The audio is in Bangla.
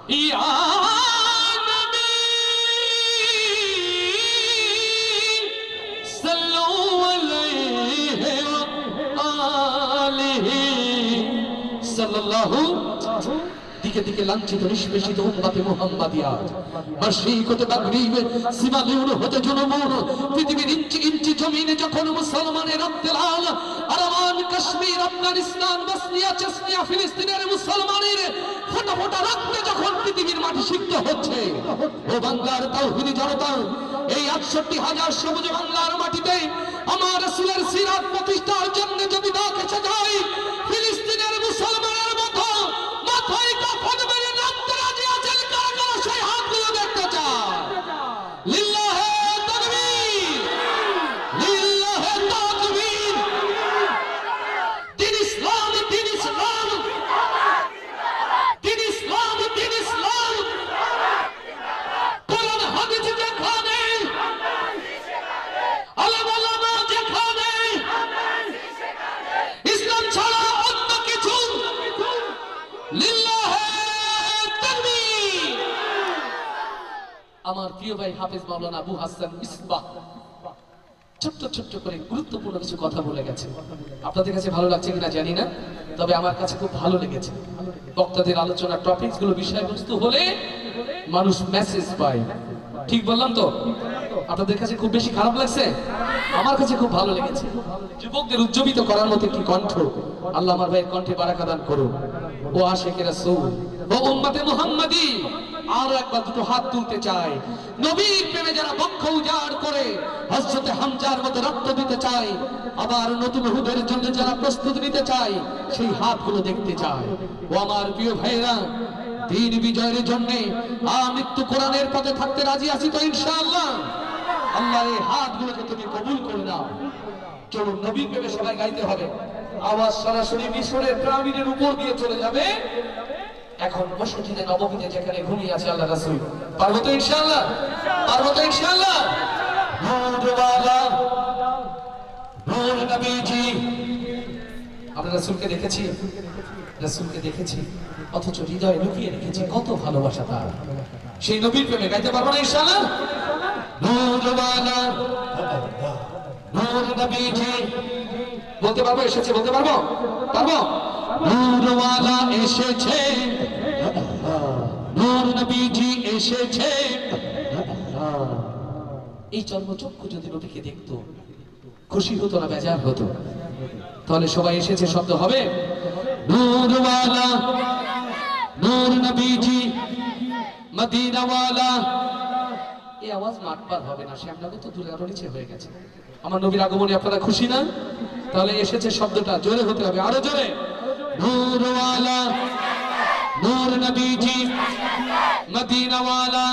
ইয়া নবী সাল্লু আলাইহি ওয়া আলিহি সাল্লাল্লাহু দিকে দিকে লাঞ্ছিত নিষ্পেষিত উম্মতে মুহাম্মাদিয়া মাশরিক হতে মাগরিব সীমালুন হতে জনমন পৃথিবীর ইঞ্চি ইঞ্চি জমিনে যখন মুসলমানের রক্তে লাল আরামান কাশ্মীর আফগানিস্তান বসনিয়া চেচনিয়া ফিলিস্তিনের মুসলমানের ফোঁটা ফোঁটা রক্তে যখন পৃথিবীর মাটি সিক্ত হচ্ছে ও বাংলার তাওহীদি জনতা এই ৬৮,০০০ সবুজ বাংলার মাটিতে আমার রাসূলের সিরাত প্রতিষ্ঠার জন্য যদি না কেছে যায় ফিলিস্তিনের মুসলমানের মতো মাথায় কাফন মেরে নামতে রাজি আছেন কারা কারা সেই হাতগুলো দেখতে চায় লিল্লাহে তাকবীর লিল্লাহে তাকবীর দিন ইসলাম দিন ইসলাম দিন ইসলাম দিন ইসলাম কোরআন হাদিস যেখানে আলেম ওলামা যেখানে ইসলাম ছাড়া অন্য কিছু লিল্লাহে তাকবীর। আমার প্রিয় ভাই হাফেজ মাওলানা আবু হাসান ইসবাহ ছোট্ট ছোট্ট করে গুরুত্বপূর্ণ কিছু কথা বলে গেছে। আপনাদের কাছে ভালো লাগছে কিনা জানি না, তবে আমার কাছে খুব ভালো লেগেছে। বক্তাদের আলোচনার টপিকস গুলো বিষয়বস্তু হলে মানুষ মেসেজ পায়। ঠিক বললাম তো? আপনাদের কাছে খুব বেশি খারাপ লাগছে? আমার কাছে খুব ভালো লেগেছে। যুবকদের উজ্জীবিত করার মতো একটি কণ্ঠ আল্লাহ আমার ভাইয়ের কণ্ঠে বারাকা দান করুন। ও আশিকে রাসূল ও উম্মতে মুহাম্মাদি, আরো একবার দুটো হাত তুলতে চাই। নবীর প্রেমে যারা বক্ষ উজাড় করে হযরতে হামজার মতো রক্ত দিতে চায়, আবার নতুন হুদের জন্য যারা প্রস্তুত নিতে চায়, সেই হাতগুলো দেখতে চায়। ও আমার প্রিয় ভাইরা, দিন বিজয়ের জন্য আমৃত্যু কোরআনের পথে থাকতে রাজি আছি তো ইনশাআল্লাহ? আল্লাহ এই হাতগুলোকে তুমি কবুল করে নাও। চলুন নবীর প্রেমে সবাই গাইতে হবে। আওয়াজ সরাসরি মিশরের পিরামিডের উপর দিয়ে চলে যাবে। এখন মসজিদে নববীতে যেখানে ঘুমিয়ে আছে আল্লাহ রাসূল, পারবো তো ইনশাআল্লাহ? পারবো তো ইনশাআল্লাহ? নূরওয়ালা নূর নবীজি, আমরা রাসূলকে দেখেছি, রাসূলকে দেখেছি, অথচ হৃদয়ে লুকিয়ে রেখেছি কত ভালোবাসা তার। সেই নবীর প্রেমে গাইতে পারবো না ইনশাআল্লাহ? নূরওয়ালা নূর নবীজি বলতে পারবো? এসেছে বলতে পারবো? পারবো? নূরওয়ালা এসেছে, নূর নবীজি এসেছে। এই জন্মচক্ষু যদি নবীকে দেখতো, খুশি হতো না বেজার হতো? তাহলে সবাই এসেছে শব্দ হবে নূরওয়ালা নূর নবীজি মদিনাওয়ালা। এই আওয়াজ মাঠপার হবে না, শ্যামনগর তো দূরে আরো নিচে হয়ে গেছে। আমার নবীর আগমনে আপনারা খুশি না? তাহলে এসেছে শব্দটা জোরে হতে হবে, আরো জোরে। নূরওয়ালা নূর নবীজি মদিনাওয়ালা।